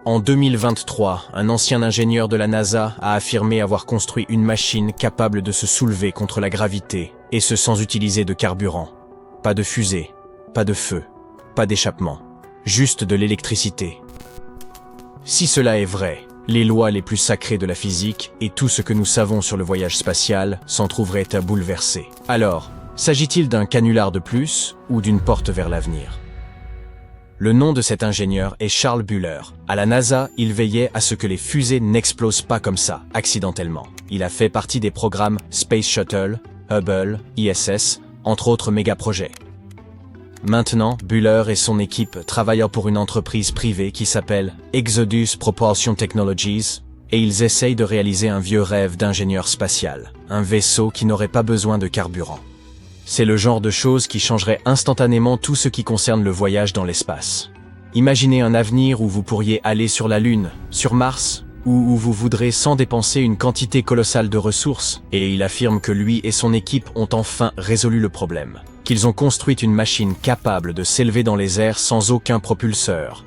En 2023, un ancien ingénieur de la NASA a affirmé avoir construit une machine capable de se soulever contre la gravité, et ce sans utiliser de carburant. Pas de fusée, pas de feu, pas d'échappement, juste de l'électricité. Si cela est vrai, les lois les plus sacrées de la physique et tout ce que nous savons sur le voyage spatial s'en trouveraient à bouleverser. Alors, s'agit-il d'un canular de plus ou d'une porte vers l'avenir ? Le nom de cet ingénieur est Charles Buller. À la NASA, il veillait à ce que les fusées n'explosent pas comme ça, accidentellement. Il a fait partie des programmes Space Shuttle, Hubble, ISS, entre autres méga-projets. Maintenant, Buller et son équipe travaillent pour une entreprise privée qui s'appelle Exodus Propulsion Technologies, et ils essayent de réaliser un vieux rêve d'ingénieur spatial, un vaisseau qui n'aurait pas besoin de carburant. C'est le genre de choses qui changerait instantanément tout ce qui concerne le voyage dans l'espace. Imaginez un avenir où vous pourriez aller sur la Lune, sur Mars, ou où vous voudrez sans dépenser une quantité colossale de ressources, et il affirme que lui et son équipe ont enfin résolu le problème, qu'ils ont construit une machine capable de s'élever dans les airs sans aucun propulseur.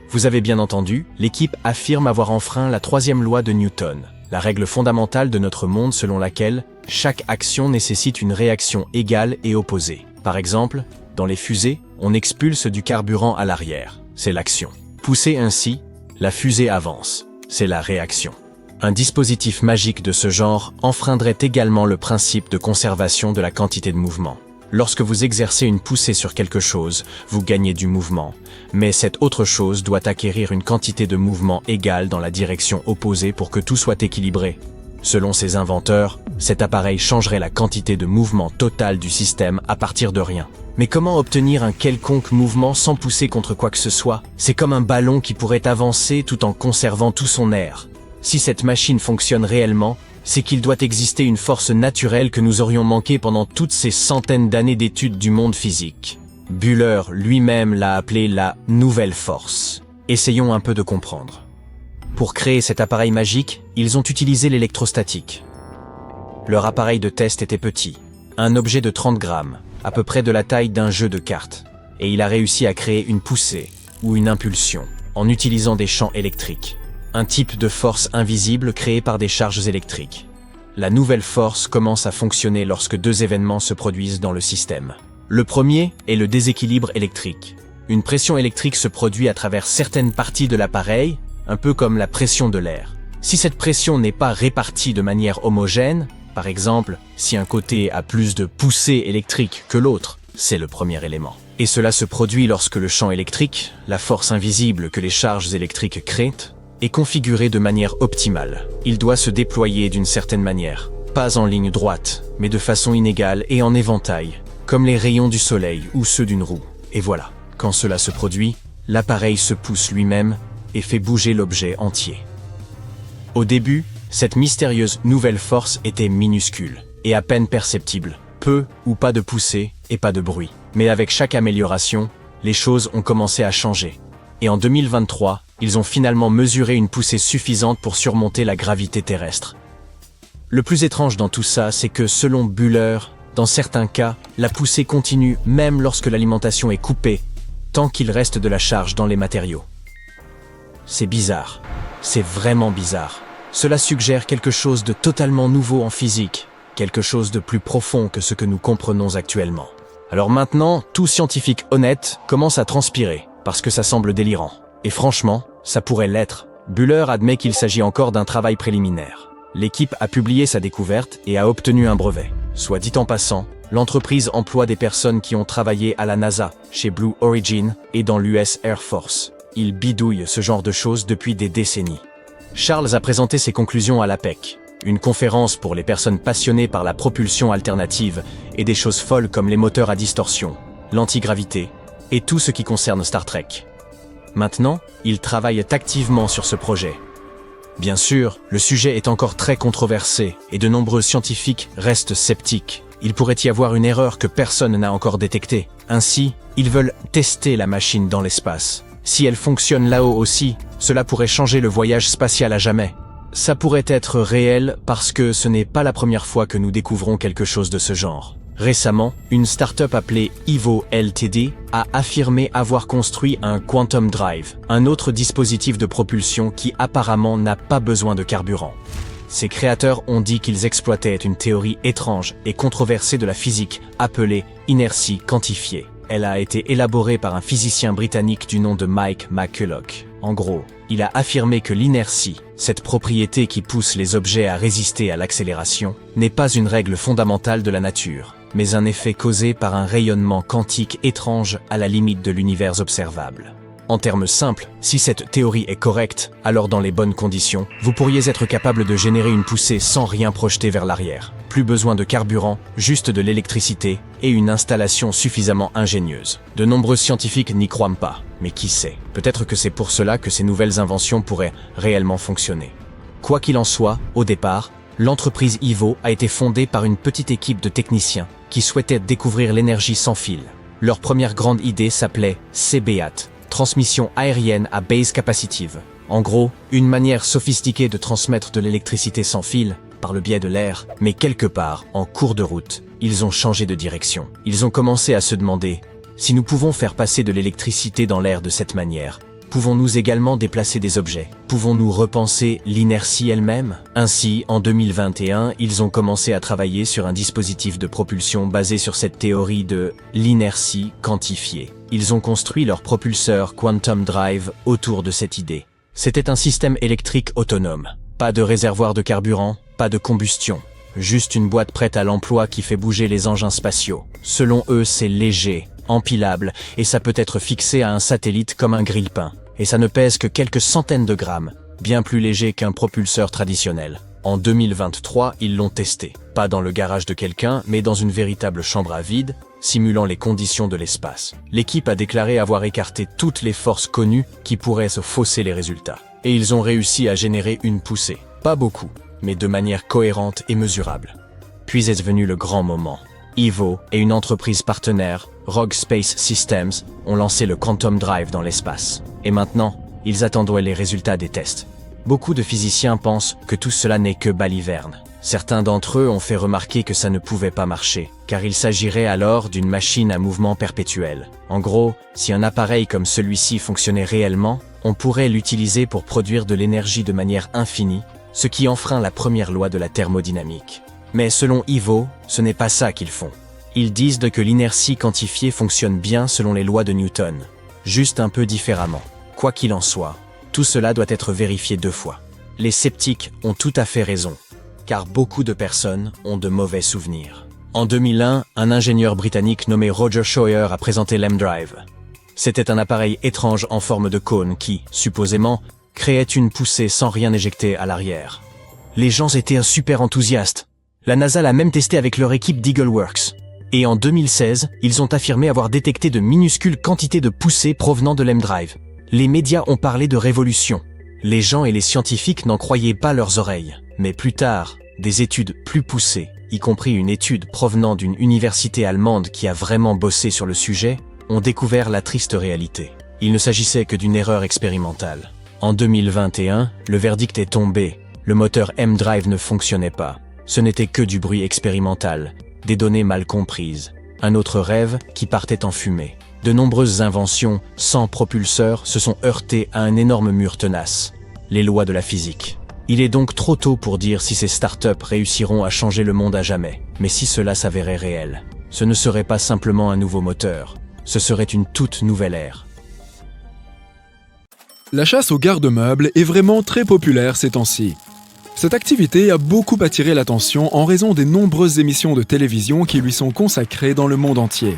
Vous avez bien entendu, l'équipe affirme avoir enfreint la troisième loi de Newton, la règle fondamentale de notre monde selon laquelle chaque action nécessite une réaction égale et opposée. Par exemple, dans les fusées, on expulse du carburant à l'arrière, c'est l'action. Poussée ainsi, la fusée avance, c'est la réaction. Un dispositif magique de ce genre enfreindrait également le principe de conservation de la quantité de mouvement. Lorsque vous exercez une poussée sur quelque chose, vous gagnez du mouvement, mais cette autre chose doit acquérir une quantité de mouvement égale dans la direction opposée pour que tout soit équilibré. Selon ses inventeurs, cet appareil changerait la quantité de mouvement total du système à partir de rien. Mais comment obtenir un quelconque mouvement sans pousser contre quoi que ce soit ? C'est comme un ballon qui pourrait avancer tout en conservant tout son air. Si cette machine fonctionne réellement, c'est qu'il doit exister une force naturelle que nous aurions manquée pendant toutes ces centaines d'années d'études du monde physique. Buller lui-même l'a appelée la « nouvelle force ». Essayons un peu de comprendre. Pour créer cet appareil magique, ils ont utilisé l'électrostatique. Leur appareil de test était petit, un objet de 30 grammes, à peu près de la taille d'un jeu de cartes, et il a réussi à créer une poussée, ou une impulsion, en utilisant des champs électriques. Un type de force invisible créé par des charges électriques. La nouvelle force commence à fonctionner lorsque deux événements se produisent dans le système. Le premier est le déséquilibre électrique. Une pression électrique se produit à travers certaines parties de l'appareil, un peu comme la pression de l'air. Si cette pression n'est pas répartie de manière homogène, par exemple, si un côté a plus de poussée électrique que l'autre, c'est le premier élément. Et cela se produit lorsque le champ électrique, la force invisible que les charges électriques créent, est configuré de manière optimale. Il doit se déployer d'une certaine manière, pas en ligne droite, mais de façon inégale et en éventail, comme les rayons du soleil ou ceux d'une roue. Et voilà, quand cela se produit, l'appareil se pousse lui-même et fait bouger l'objet entier. Au début, cette mystérieuse nouvelle force était minuscule et à peine perceptible, peu ou pas de poussée et pas de bruit. Mais avec chaque amélioration, les choses ont commencé à changer. Et en 2023, ils ont finalement mesuré une poussée suffisante pour surmonter la gravité terrestre. Le plus étrange dans tout ça, c'est que selon Buller, dans certains cas, la poussée continue même lorsque l'alimentation est coupée, tant qu'il reste de la charge dans les matériaux. C'est bizarre. C'est vraiment bizarre. Cela suggère quelque chose de totalement nouveau en physique, quelque chose de plus profond que ce que nous comprenons actuellement. Alors maintenant, tout scientifique honnête commence à transpirer, parce que ça semble délirant. Et franchement, ça pourrait l'être. Buller admet qu'il s'agit encore d'un travail préliminaire. L'équipe a publié sa découverte et a obtenu un brevet. Soit dit en passant, l'entreprise emploie des personnes qui ont travaillé à la NASA, chez Blue Origin et dans l'US Air Force. Ils bidouillent ce genre de choses depuis des décennies. Charles a présenté ses conclusions à l'APEC, une conférence pour les personnes passionnées par la propulsion alternative et des choses folles comme les moteurs à distorsion, l'antigravité et tout ce qui concerne Star Trek. Maintenant, ils travaillent activement sur ce projet. Bien sûr, le sujet est encore très controversé et de nombreux scientifiques restent sceptiques. Il pourrait y avoir une erreur que personne n'a encore détectée. Ainsi, ils veulent tester la machine dans l'espace. Si elle fonctionne là-haut aussi, cela pourrait changer le voyage spatial à jamais. Ça pourrait être réel parce que ce n'est pas la première fois que nous découvrons quelque chose de ce genre. Récemment, une start-up appelée Evo Ltd a affirmé avoir construit un Quantum Drive, un autre dispositif de propulsion qui apparemment n'a pas besoin de carburant. Ses créateurs ont dit qu'ils exploitaient une théorie étrange et controversée de la physique appelée inertie quantifiée. Elle a été élaborée par un physicien britannique du nom de Mike McCulloch. En gros, il a affirmé que l'inertie, cette propriété qui pousse les objets à résister à l'accélération, n'est pas une règle fondamentale de la nature, mais un effet causé par un rayonnement quantique étrange à la limite de l'univers observable. En termes simples, si cette théorie est correcte, alors dans les bonnes conditions, vous pourriez être capable de générer une poussée sans rien projeter vers l'arrière. Plus besoin de carburant, juste de l'électricité et une installation suffisamment ingénieuse. De nombreux scientifiques n'y croient pas, mais qui sait, peut-être que c'est pour cela que ces nouvelles inventions pourraient réellement fonctionner. Quoi qu'il en soit, au départ, l'entreprise Evo a été fondée par une petite équipe de techniciens qui souhaitaient découvrir l'énergie sans fil. Leur première grande idée s'appelait CBAT, transmission aérienne à base capacitive. En gros, une manière sophistiquée de transmettre de l'électricité sans fil, par le biais de l'air, mais quelque part, en cours de route, ils ont changé de direction. Ils ont commencé à se demander, si nous pouvons faire passer de l'électricité dans l'air de cette manière, pouvons-nous également déplacer des objets? Pouvons-nous repenser l'inertie elle-même? Ainsi, en 2021, ils ont commencé à travailler sur un dispositif de propulsion basé sur cette théorie de l'inertie quantifiée. Ils ont construit leur propulseur Quantum Drive autour de cette idée. C'était un système électrique autonome. Pas de réservoir de carburant, pas de combustion. Juste une boîte prête à l'emploi qui fait bouger les engins spatiaux. Selon eux, c'est léger, empilable, et ça peut être fixé à un satellite comme un grille-pain. Et ça ne pèse que quelques centaines de grammes, bien plus léger qu'un propulseur traditionnel. En 2023, ils l'ont testé. Pas dans le garage de quelqu'un, mais dans une véritable chambre à vide, simulant les conditions de l'espace. L'équipe a déclaré avoir écarté toutes les forces connues qui pourraient se fausser les résultats. Et ils ont réussi à générer une poussée. Pas beaucoup, mais de manière cohérente et mesurable. Puis est venu le grand moment. Evo et une entreprise partenaire, Rogue Space Systems, ont lancé le Quantum Drive dans l'espace. Et maintenant, ils attendent les résultats des tests. Beaucoup de physiciens pensent que tout cela n'est que baliverne. Certains d'entre eux ont fait remarquer que ça ne pouvait pas marcher, car il s'agirait alors d'une machine à mouvement perpétuel. En gros, si un appareil comme celui-ci fonctionnait réellement, on pourrait l'utiliser pour produire de l'énergie de manière infinie, ce qui enfreint la première loi de la thermodynamique. Mais selon Evo, ce n'est pas ça qu'ils font. Ils disent que l'inertie quantifiée fonctionne bien selon les lois de Newton, juste un peu différemment. Quoi qu'il en soit, tout cela doit être vérifié 2 fois. Les sceptiques ont tout à fait raison, car beaucoup de personnes ont de mauvais souvenirs. En 2001, un ingénieur britannique nommé Roger Shawyer a présenté l'M-Drive. C'était un appareil étrange en forme de cône qui, supposément, créait une poussée sans rien éjecter à l'arrière. Les gens étaient super enthousiastes. La NASA l'a même testé avec leur équipe d'EagleWorks. Et en 2016, ils ont affirmé avoir détecté de minuscules quantités de poussées provenant de l'M-Drive. Les médias ont parlé de révolution. Les gens et les scientifiques n'en croyaient pas leurs oreilles. Mais plus tard, des études plus poussées, y compris une étude provenant d'une université allemande qui a vraiment bossé sur le sujet, ont découvert la triste réalité. Il ne s'agissait que d'une erreur expérimentale. En 2021, le verdict est tombé. Le moteur M-Drive ne fonctionnait pas. Ce n'était que du bruit expérimental, des données mal comprises, un autre rêve qui partait en fumée. De nombreuses inventions, sans propulseur, se sont heurtées à un énorme mur tenace, les lois de la physique. Il est donc trop tôt pour dire si ces startups réussiront à changer le monde à jamais. Mais si cela s'avérait réel, ce ne serait pas simplement un nouveau moteur, ce serait une toute nouvelle ère. La chasse aux garde-meubles est vraiment très populaire ces temps-ci. Cette activité a beaucoup attiré l'attention en raison des nombreuses émissions de télévision qui lui sont consacrées dans le monde entier.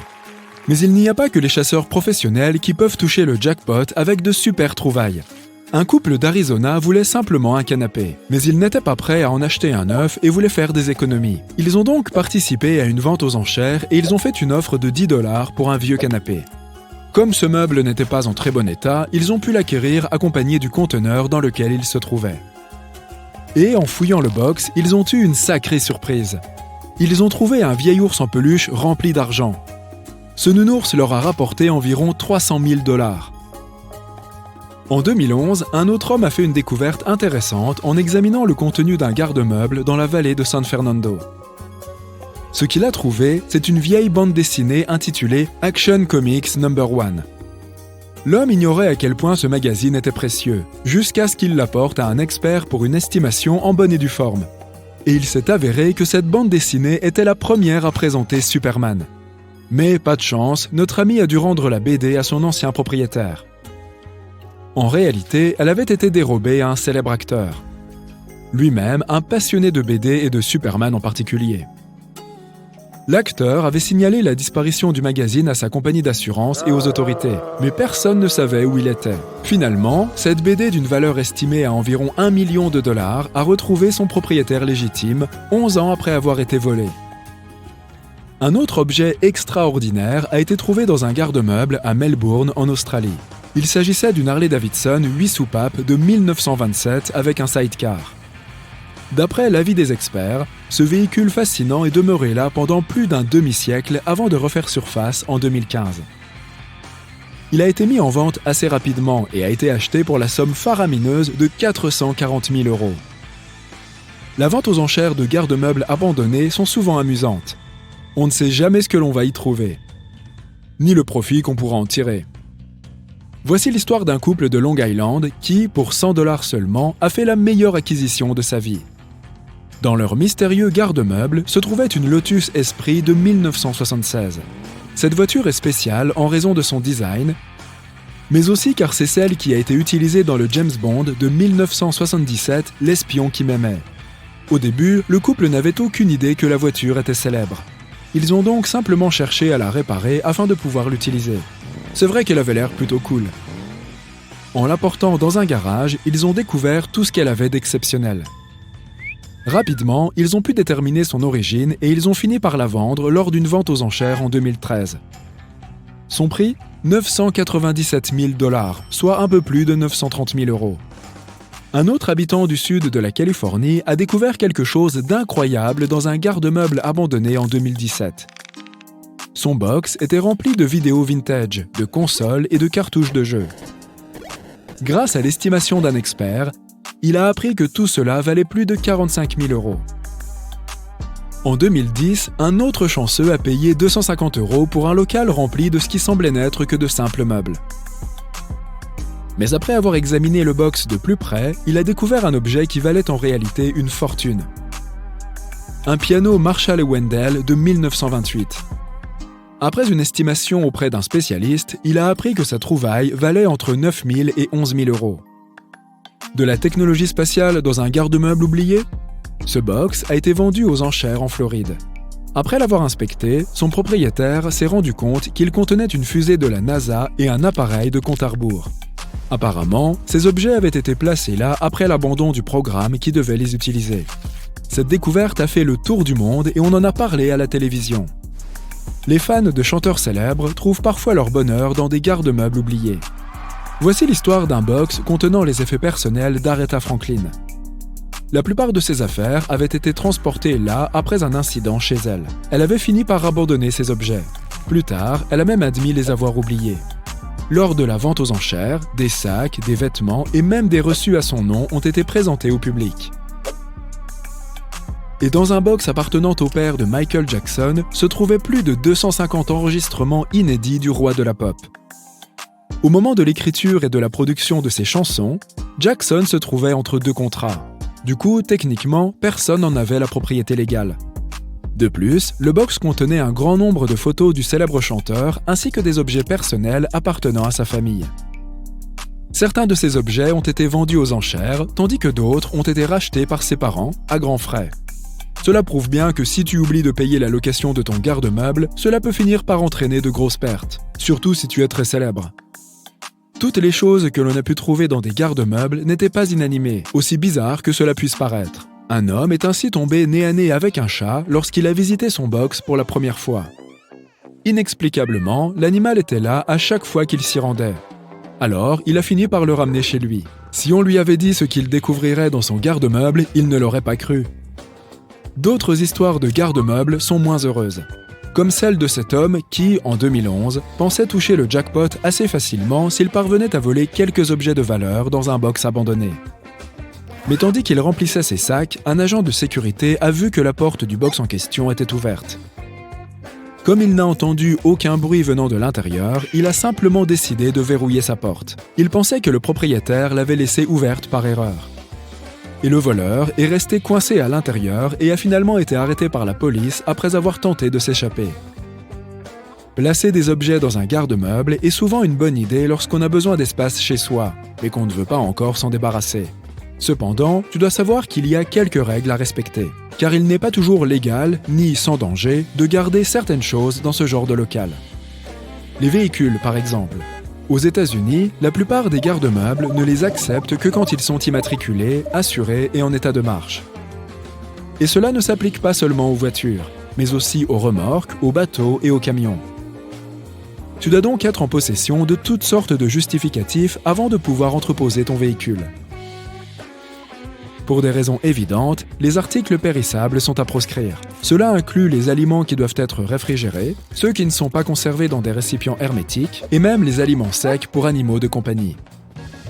Mais il n'y a pas que les chasseurs professionnels qui peuvent toucher le jackpot avec de super trouvailles. Un couple d'Arizona voulait simplement un canapé, mais ils n'étaient pas prêts à en acheter un neuf et voulaient faire des économies. Ils ont donc participé à une vente aux enchères et ils ont fait une offre de $10 pour un vieux canapé. Comme ce meuble n'était pas en très bon état, ils ont pu l'acquérir accompagné du conteneur dans lequel il se trouvait. Et en fouillant le box, ils ont eu une sacrée surprise. Ils ont trouvé un vieil ours en peluche rempli d'argent. Ce nounours leur a rapporté environ $300,000. En 2011, un autre homme a fait une découverte intéressante en examinant le contenu d'un garde-meuble dans la vallée de San Fernando. Ce qu'il a trouvé, c'est une vieille bande dessinée intitulée Action Comics No. 1. L'homme ignorait à quel point ce magazine était précieux, jusqu'à ce qu'il l'apporte à un expert pour une estimation en bonne et due forme. Et il s'est avéré que cette bande dessinée était la première à présenter Superman. Mais pas de chance, notre ami a dû rendre la BD à son ancien propriétaire. En réalité, elle avait été dérobée à un célèbre acteur. Lui-même, un passionné de BD et de Superman en particulier. L'acteur avait signalé la disparition du magazine à sa compagnie d'assurance et aux autorités, mais personne ne savait où il était. Finalement, cette BD d'une valeur estimée à environ $1 million a retrouvé son propriétaire légitime 11 ans après avoir été volé. Un autre objet extraordinaire a été trouvé dans un garde-meuble à Melbourne, en Australie. Il s'agissait d'une Harley-Davidson 8 soupapes de 1927 avec un sidecar. D'après l'avis des experts, ce véhicule fascinant est demeuré là pendant plus d'un demi-siècle avant de refaire surface en 2015. Il a été mis en vente assez rapidement et a été acheté pour la somme faramineuse de 440 000 €. La vente aux enchères de garde-meubles abandonnés sont souvent amusantes. On ne sait jamais ce que l'on va y trouver, ni le profit qu'on pourra en tirer. Voici l'histoire d'un couple de Long Island qui, pour 100 $ seulement, a fait la meilleure acquisition de sa vie. Dans leur mystérieux garde-meuble se trouvait une Lotus Esprit de 1976. Cette voiture est spéciale en raison de son design, mais aussi car c'est celle qui a été utilisée dans le James Bond de 1977, L'espion qui m'aimait. Au début, le couple n'avait aucune idée que la voiture était célèbre. Ils ont donc simplement cherché à la réparer afin de pouvoir l'utiliser. C'est vrai qu'elle avait l'air plutôt cool. En l'apportant dans un garage, ils ont découvert tout ce qu'elle avait d'exceptionnel. Rapidement, ils ont pu déterminer son origine et ils ont fini par la vendre lors d'une vente aux enchères en 2013. Son prix ? 997 000 $, soit un peu plus de 930 000 €. Un autre habitant du sud de la Californie a découvert quelque chose d'incroyable dans un garde-meuble abandonné en 2017. Son box était rempli de vidéos vintage, de consoles et de cartouches de jeux. Grâce à l'estimation d'un expert, il a appris que tout cela valait plus de 45 000 €. En 2010, un autre chanceux a payé 250 € pour un local rempli de ce qui semblait n'être que de simples meubles. Mais après avoir examiné le box de plus près, il a découvert un objet qui valait en réalité une fortune. Un piano Marshall & Wendell de 1928. Après une estimation auprès d'un spécialiste, il a appris que sa trouvaille valait entre 9 000 et 11 000 €. De la technologie spatiale dans un garde-meuble oublié ? Ce box a été vendu aux enchères en Floride. Après l'avoir inspecté, son propriétaire s'est rendu compte qu'il contenait une fusée de la NASA et un appareil de compte à rebours. Apparemment, ces objets avaient été placés là après l'abandon du programme qui devait les utiliser. Cette découverte a fait le tour du monde et on en a parlé à la télévision. Les fans de chanteurs célèbres trouvent parfois leur bonheur dans des garde-meubles oubliés. Voici l'histoire d'un box contenant les effets personnels d'Aretha Franklin. La plupart de ses affaires avaient été transportées là après un incident chez elle. Elle avait fini par abandonner ces objets. Plus tard, elle a même admis les avoir oubliés. Lors de la vente aux enchères, des sacs, des vêtements et même des reçus à son nom ont été présentés au public. Et dans un box appartenant au père de Michael Jackson se trouvaient plus de 250 enregistrements inédits du roi de la pop. Au moment de l'écriture et de la production de ses chansons, Jackson se trouvait entre deux contrats. Du coup, techniquement, personne n'en avait la propriété légale. De plus, le box contenait un grand nombre de photos du célèbre chanteur ainsi que des objets personnels appartenant à sa famille. Certains de ces objets ont été vendus aux enchères, tandis que d'autres ont été rachetés par ses parents, à grands frais. Cela prouve bien que si tu oublies de payer la location de ton garde-meuble, cela peut finir par entraîner de grosses pertes, surtout si tu es très célèbre. Toutes les choses que l'on a pu trouver dans des garde-meubles n'étaient pas inanimées, aussi bizarre que cela puisse paraître. Un homme est ainsi tombé nez à nez avec un chat lorsqu'il a visité son box pour la première fois. Inexplicablement, l'animal était là à chaque fois qu'il s'y rendait. Alors, il a fini par le ramener chez lui. Si on lui avait dit ce qu'il découvrirait dans son garde-meuble, il ne l'aurait pas cru. D'autres histoires de garde-meubles sont moins heureuses. Comme celle de cet homme qui, en 2011, pensait toucher le jackpot assez facilement s'il parvenait à voler quelques objets de valeur dans un box abandonné. Mais tandis qu'il remplissait ses sacs, un agent de sécurité a vu que la porte du box en question était ouverte. Comme il n'a entendu aucun bruit venant de l'intérieur, il a simplement décidé de verrouiller sa porte. Il pensait que le propriétaire l'avait laissée ouverte par erreur. Et le voleur est resté coincé à l'intérieur et a finalement été arrêté par la police après avoir tenté de s'échapper. Placer des objets dans un garde-meuble est souvent une bonne idée lorsqu'on a besoin d'espace chez soi, mais qu'on ne veut pas encore s'en débarrasser. Cependant, tu dois savoir qu'il y a quelques règles à respecter, car il n'est pas toujours légal, ni sans danger, de garder certaines choses dans ce genre de local. Les véhicules, par exemple. Aux États-Unis, la plupart des garde-meubles ne les acceptent que quand ils sont immatriculés, assurés et en état de marche. Et cela ne s'applique pas seulement aux voitures, mais aussi aux remorques, aux bateaux et aux camions. Tu dois donc être en possession de toutes sortes de justificatifs avant de pouvoir entreposer ton véhicule. Pour des raisons évidentes, les articles périssables sont à proscrire. Cela inclut les aliments qui doivent être réfrigérés, ceux qui ne sont pas conservés dans des récipients hermétiques, et même les aliments secs pour animaux de compagnie.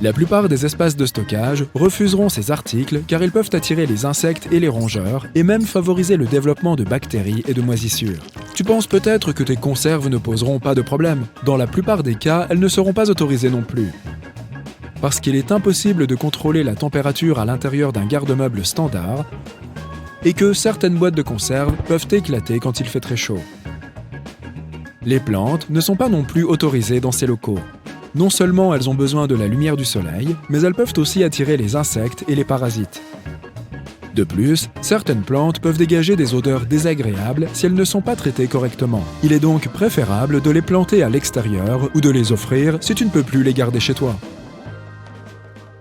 La plupart des espaces de stockage refuseront ces articles car ils peuvent attirer les insectes et les rongeurs et même favoriser le développement de bactéries et de moisissures. Tu penses peut-être que tes conserves ne poseront pas de problème. Dans la plupart des cas, elles ne seront pas autorisées non plus. Parce qu'il est impossible de contrôler la température à l'intérieur d'un garde-meuble standard et que certaines boîtes de conserve peuvent éclater quand il fait très chaud. Les plantes ne sont pas non plus autorisées dans ces locaux. Non seulement elles ont besoin de la lumière du soleil, mais elles peuvent aussi attirer les insectes et les parasites. De plus, certaines plantes peuvent dégager des odeurs désagréables si elles ne sont pas traitées correctement. Il est donc préférable de les planter à l'extérieur ou de les offrir si tu ne peux plus les garder chez toi.